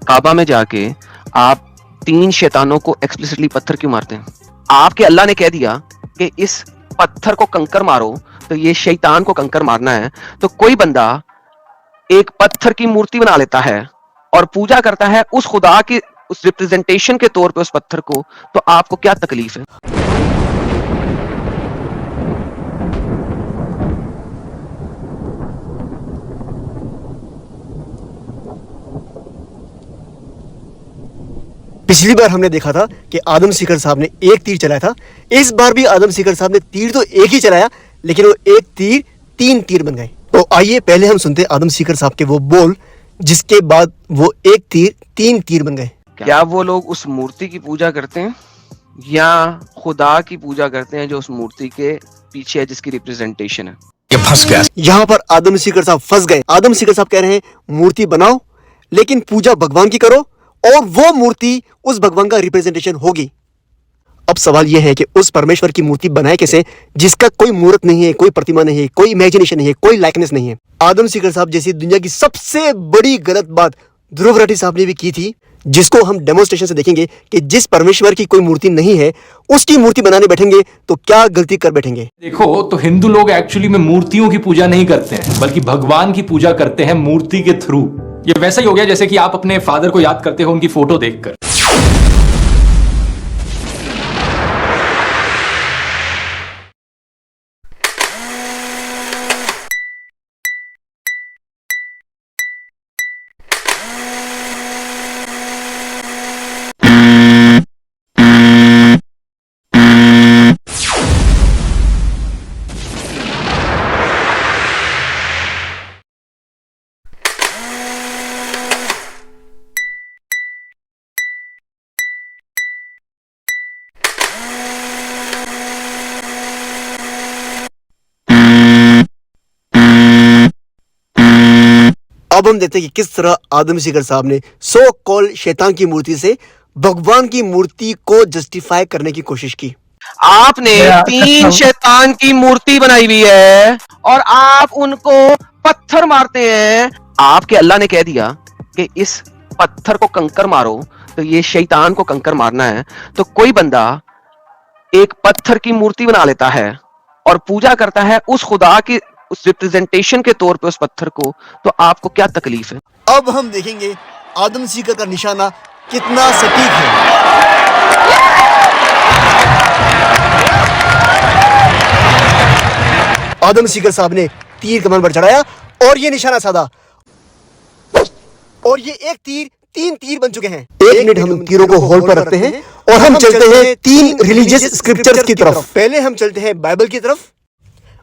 काबा में जाके आप 3 शैतानों को एक्सप्लिसिटली पत्थर क्यों मारते हैं? आपके अल्लाह ने कह दिया कि इस पत्थर को कंकर मारो, तो ये शैतान को कंकर मारना है। तो कोई बंदा एक पत्थर की मूर्ति बना लेता है और पूजा करता है उस खुदा की उस रिप्रेजेंटेशन के तौर पे उस पत्थर को, तो आपको क्या तकलीफ है? पिछली बार हमने देखा था कि आदम सीकर साहब ने एक तीर चलाया था। इस बार भी आदम सीकर साहब ने तीर तो एक ही चलाया, लेकिन वो एक तीर 3 तीर बन गए। तो आइए पहले हम सुनते हैं आदम सीकर साहब के वो बोल, जिसके बाद वो एक तीर 3 तीर बन गए। क्या वो लोग उस मूर्ति की पूजा करते हैं या खुदा की पूजा करते हैं जो उस मूर्ति के पीछे है, जिसकी रिप्रेजेंटेशन है? ये फंस गया। यहाँ पर आदम सीकर साहब फंस गए। आदम सीकर साहब कह रहे हैं मूर्ति बनाओ, लेकिन पूजा भगवान की करो और वो मूर्ति उस भगवान का रिप्रेजेंटेशन होगी। अब सवाल यह है कि उस परमेश्वर की मूर्ति बनाए कैसे, जिसका कोई मूर्त नहीं है, कोई प्रतिमा नहीं है, कोई इमेजिनेशन नहीं है, कोई लाइकनेस नहीं है। आदम सीकर साहब जैसी दुनिया की सबसे बड़ी गलत बात ध्रुव राठी साहब ने भी की थी, जिसको हम डेमोन्स्ट्रेशन से देखेंगे कि जिस परमेश्वर की कोई मूर्ति नहीं है उसकी मूर्ति बनाने बैठेंगे तो क्या गलती कर बैठेंगे। देखो तो हिंदू लोग एक्चुअली में मूर्तियों की पूजा नहीं करते हैं, बल्कि भगवान की पूजा करते हैं मूर्ति के थ्रू। ये वैसा ही हो गया जैसे कि आप अपने फादर को याद करते हो उनकी फोटो देखकर। अब हम देखते हैं कि किस तरह आदम सीकर साहब ने सो कॉल शैतान की मूर्ति से भगवान की मूर्ति को जस्टिफाई करने की कोशिश की। आपने 3 शैतान की मूर्ति बनाई हुई है और आप उनको पत्थर मारते हैं। आपके अल्लाह ने कह दिया कि इस पत्थर को कंकर मारो, तो ये शैतान को कंकर मारना है। तो कोई बंदा एक पत्थर की मूर्ति बना लेता है और पूजा करता है उस खुदा की उस रिप्रेजेंटेशन के तौर पे उस पत्थर को, तो आपको क्या तकलीफ है? अब हम देखेंगे आदम सीकर का निशाना कितना सटीक है। आदम सीकर साहब ने तीर कमान पर चढ़ाया और ये निशाना साधा, और ये एक तीर 3 तीर बन चुके हैं। 1 मिनट हम तीरों को होल्ड पर रखते हैं और हम चलते हैं 3 रिलीजियस स्क्रिप्चर्स की तरफ। पहले हम चलते हैं बाइबल की तरफ।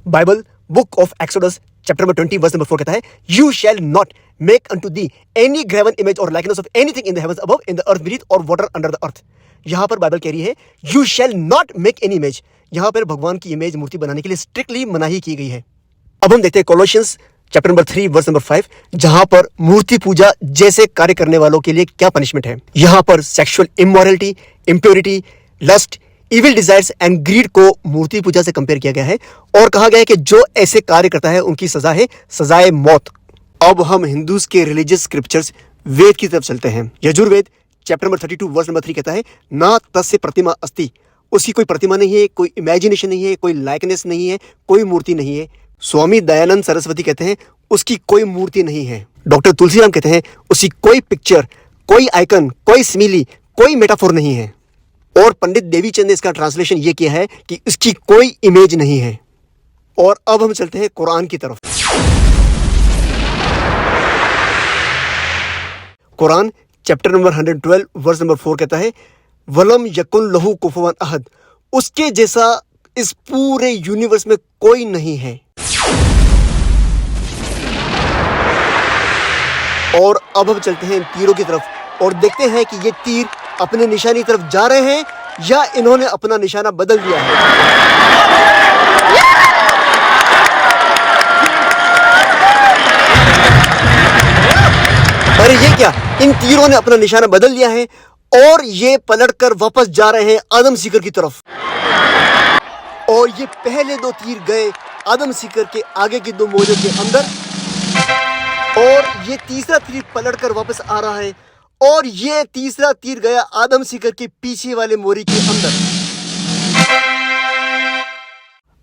Bible book of Exodus chapter number 20 verse number 4 कहता है, you shall not make unto thee any graven image or likeness of anything in the heavens above, in the earth beneath or water under the earth. यहां पर Bible कह रही है you shall not make any image. यहां पर भगवान की image मूर्ति बनाने के लिए स्ट्रिक्टली मनाही की गई है। अब हम देखते हैं कोलोसियंस चैप्टर नंबर 3 वर्स नंबर 5, जहां पर मूर्ति पूजा जैसे कार्य करने वालों के लिए क्या पनिशमेंट है। यहां पर sexual immorality, impurity, lust, evil desires and greed को मूर्ति पूजा से कंपेयर किया गया है और कहा गया है कि जो ऐसे कार्य करता है उनकी सजा है सजाए मौत। अब हम हिंदूज के रिलीजियस स्क्रिप्चर्स वेद की तरफ चलते हैं। Yajurveda chapter number 32 verse number 3 कहता है, ना तस्य प्रतिमा अस्ति। उसकी कोई प्रतिमा नहीं है, कोई इमेजिनेशन नहीं है, कोई लाइकनेस नहीं है, कोई मूर्ति नहीं है। स्वामी दयानंद सरस्वती कहते हैं उसकी कोई मूर्ति नहीं है। डॉक्टर तुलसीराम कहते हैं उसकी कोई पिक्चर, कोई आइकन, कोई सिमिली, कोई मेटाफोर नहीं है। और पंडित देवीचंद ने इसका ट्रांसलेशन ये किया है कि इसकी कोई इमेज नहीं है। और अब हम चलते हैं कुरान की तरफ। Quran chapter number 112 verse number 4 कहता है, वलम यकुन लहू कुफुवन अहद। उसके जैसा इस पूरे यूनिवर्स में कोई नहीं है। और अब हम चलते हैं तीरों की तरफ और देखते हैं कि ये तीर अपने निशानी तरफ जा रहे हैं या इन्होंने अपना निशाना बदल दिया है। अरे ये क्या, इन तीरों ने अपना निशाना बदल लिया है और ये पलटकर वापस जा रहे हैं आदम सीकर की तरफ। और ये पहले 2 तीर गए आदम सीकर के आगे की 2 मोजों के अंदर, और ये तीसरा तीर पलटकर वापस आ रहा है और ये तीसरा तीर गया आदम सीकर के पीछे वाले मोरी के अंदर।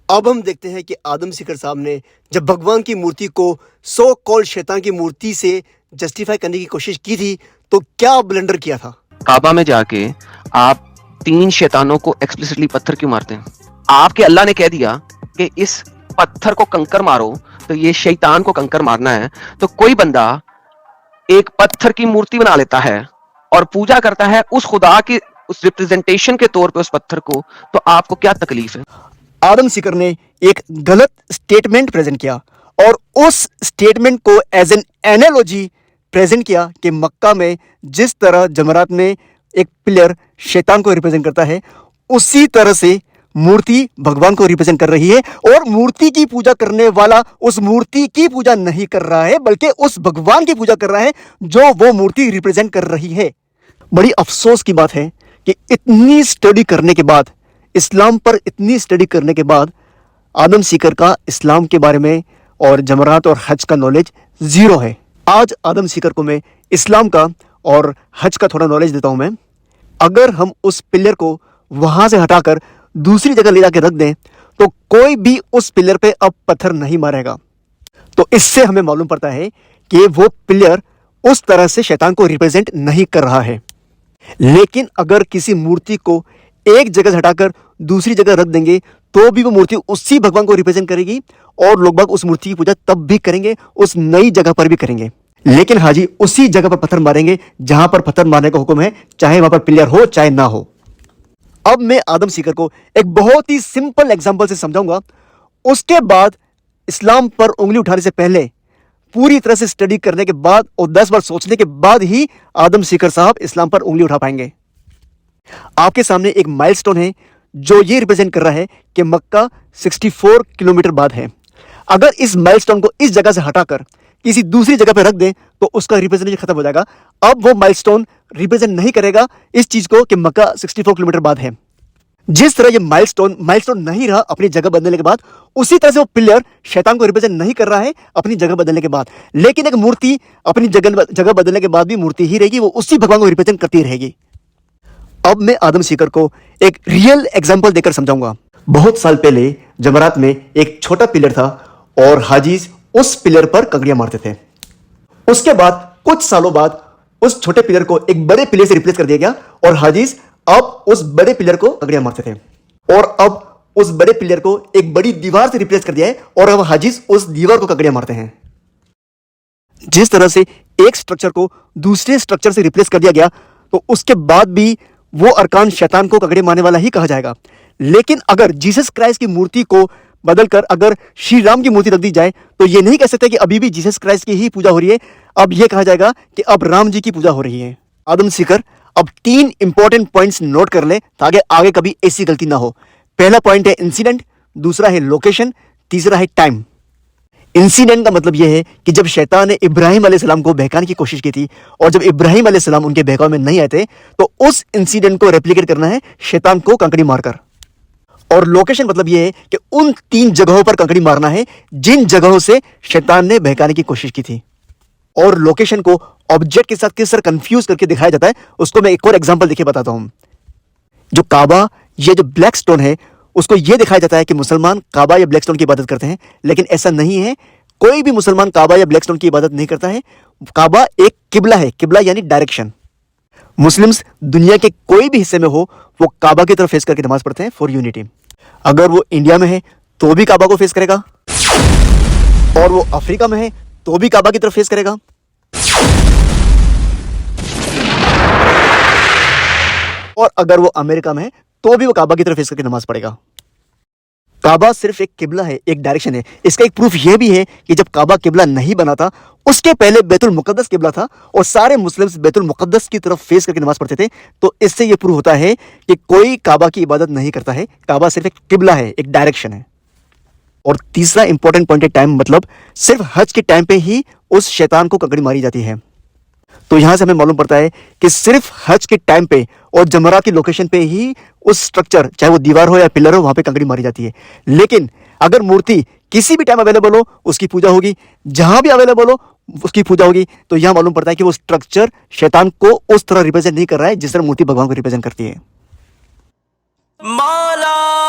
अब हम देखते हैं कि आदम सीकर साहब ने जब भगवान की मूर्ति को सो कॉल्ड शैतान की मूर्ति से जस्टिफाई करने की कोशिश की थी तो क्या ब्लंडर किया था। काबा में जाके आप 3 शैतानों को एक्सप्लिसिटली पत्थर क्यों मारते हैं? आपके अल्लाह ने कह दिया कि इस पत्थर को कंकर मारो, तो ये शैतान को कंकर मारना है। तो कोई बंदा एक पत्थर की मूर्ति बना लेता है और पूजा करता है उस खुदा की उस रिप्रेजेंटेशन के तौर पे उस पत्थर को, तो आपको क्या तकलीफ है? आदम सीकर ने एक गलत स्टेटमेंट प्रेजेंट किया और उस स्टेटमेंट को एज एन एनालॉजी प्रेजेंट किया कि मक्का में जिस तरह जमरात में एक पिलर शैतान को रिप्रेजेंट करता है, उसी तरह से मूर्ति भगवान को रिप्रेजेंट कर रही है। और मूर्ति की पूजा करने वाला उस मूर्ति की पूजा नहीं कर रहा है, बल्कि उस भगवान की पूजा कर रहा है जो वो मूर्ति रिप्रेजेंट कर रही है। बड़ी अफसोस की बात है कि इतनी स्टडी करने के बाद, इस्लाम पर इतनी स्टडी करने के बाद, आदम सीकर का इस्लाम के बारे में और जमरात और हज का नॉलेज जीरो है। आज आदम सीकर को मैं इस्लाम का और हज का थोड़ा नॉलेज देता हूं मैं। अगर हम उस पिलर को वहां से हटाकर दूसरी जगह ले जाकर रख दें तो कोई भी उस पिलर पे अब पत्थर नहीं मारेगा। तो इससे हमें मालूम पड़ता है कि वो पिलर उस तरह से शैतान को रिप्रेजेंट नहीं कर रहा है। लेकिन अगर किसी मूर्ति को एक जगह से हटाकर दूसरी जगह रख देंगे तो भी वो मूर्ति उसी भगवान को रिप्रेजेंट करेगी और लोग बाग उस मूर्ति की पूजा तब भी करेंगे, उस नई जगह पर भी करेंगे। लेकिन हाजी उसी जगह पर पत्थर मारेंगे जहां पर पत्थर मारने का हुक्म है, चाहे वहां पर पिलर हो चाहे ना हो। अब मैं आदम सीकर को एक बहुत ही सिंपल एग्जांपल से समझाऊंगा। उसके बाद इस्लाम पर उंगली उठाने से पहले पूरी तरह से स्टडी करने के बाद और 10 बार सोचने के बाद ही आदम सीकर साहब इस्लाम पर उंगली उठा पाएंगे। आपके सामने एक माइलस्टोन है जो ये रिप्रेजेंट कर रहा है कि मक्का 64 किलोमीटर बाद है। अगर इस माइलस्टोन को इस जगह से हटाकर किसी दूसरी जगह पर रख दें तो उसका रिप्रेजेंटेशन खत्म हो जाएगा। अब वो माइलस्टोन रिप्रेजेंट नहीं करेगा इस चीज को कि मक्का 64 किलोमीटर बाद है। जिस तरह ये माइलस्टोन नहीं रहा अपनी जगह बदलने के बाद, उसी तरह से वो पिलर शैतान को रिप्रेजेंट नहीं कर रहा है अपनी जगह बदलने के बाद। लेकिन एक मूर्ति अपनी जगह बदलने के बाद भी मूर्ति ही रहेगी, वो उसी भगवान को रिप्रेजेंट करती रहेगी। अब मैं आदम सीकर को एक रियल एग्जांपल देकर समझाऊंगा। बहुत साल पहले जमरात में एक छोटा पिलर था और हाजीज उस पिलर पर कंकड़ियां मारते थे। उसके बाद कुछ सालों बाद उस छोटे पिलर को एक बड़े पिलर से रिप्लेस कर दिया गया और हाजीज अब उस बड़े पिलर को कंकड़ियां मारते थे। और अब उस बड़े पिलर को एक बड़ी दीवार से रिप्लेस कर दिया है और अब हाजीज उस दीवार को कंकड़ियां मारते हैं। जिस तरह से एक स्ट्रक्चर को दूसरे स्ट्रक्चर से रिप्लेस कर दिया गया तो उसके बाद भी वो अरकान शैतान को कंकड़ियां मारने वाला ही कहा जाएगा। लेकिन अगर जीसस क्राइस्ट की मूर्ति को बदलकर अगर श्री राम की मूर्ति रख दी जाए तो ये नहीं कह सकते कि अभी भी जीसस क्राइस्ट की ही पूजा हो रही है, अब यह कहा जाएगा कि अब राम जी की पूजा हो रही है। आदम सीकर अब 3 इंपॉर्टेंट पॉइंट्स नोट कर ले ताकि आगे कभी ऐसी गलती ना हो। पहला पॉइंट है इंसिडेंट, दूसरा है लोकेशन, तीसरा है टाइम। इंसिडेंट का मतलब यह है कि जब शैतान ने इब्राहिम अलैहिस्सलाम को बहकाने की कोशिश की थी और जब इब्राहिम अलैहिस्सलाम उनके बहकाव में नहीं आए थे तो उस इंसिडेंट को रेप्लिकेट करना है शैतान को कंकड़ी मारकर। और लोकेशन मतलब यह है कि उन 3 जगहों पर कंकड़ी मारना है जिन जगहों से शैतान ने बहकाने की कोशिश की थी। और लोकेशन को ऑब्जेक्ट के साथ किस तरह कंफ्यूज करके दिखाया जाता है उसको मैं एक और एग्जांपल देके बताता हूं। जो काबा, ये जो ब्लैक स्टोन है, उसको यह दिखाया जाता है कि मुसलमान काबा या ब्लैक स्टोन की इबादत करते हैं, लेकिन ऐसा नहीं है। कोई भी मुसलमान काबा या ब्लैक स्टोन की इबादत नहीं करता है। काबा एक किबला है, किबला यानी डायरेक्शन। मुस्लिम्स दुनिया के कोई भी हिस्से में हो वो काबा की तरफ फेस करके नमाज पढ़ते हैं फॉर यूनिटी। अगर वो इंडिया में है तो भी काबा को फेस करेगा और वो अफ्रीका में है तो भी काबा की तरफ फेस करेगा। और अगर वो अमेरिका में है तो भी वो काबा की तरफ फेस करके नमाज पढ़ेगा। काबा सिर्फ एक किबला है, एक डायरेक्शन है। इसका एक प्रूफ यह भी है कि जब काबा किबला नहीं बना था उसके पहले बैतुल मुकद्दस किबला था और सारे मुस्लिम्स बैतुल मुकद्दस की तरफ फेस करके नमाज पढ़ते थे। तो इससे यह प्रूफ होता है कि कोई काबा की इबादत नहीं करता है, काबा सिर्फ एक किबला है, एक डायरेक्शन है। और तीसरा इंपॉर्टेंट पॉइंट है टाइम, मतलब सिर्फ हज के टाइम पे ही उस शैतान को कंकड़ी मारी जाती है। तो यहां से हमें मालूम पड़ता है कि सिर्फ हज के टाइम पे और जमरात की लोकेशन पे ही उस स्ट्रक्चर, चाहे वो दीवार हो या पिलर हो, वहां पे कंकड़ी मारी जाती है। लेकिन अगर मूर्ति किसी भी टाइम अवेलेबल हो उसकी पूजा होगी, जहां भी अवेलेबल हो उसकी पूजा होगी, तो यह मालूम पड़ता है कि वो स्ट्रक्चर शैतान को उस तरह रिप्रेजेंट नहीं कर रहा है जिस तरह मूर्ति भगवान को रिप्रेजेंट करती है। मौला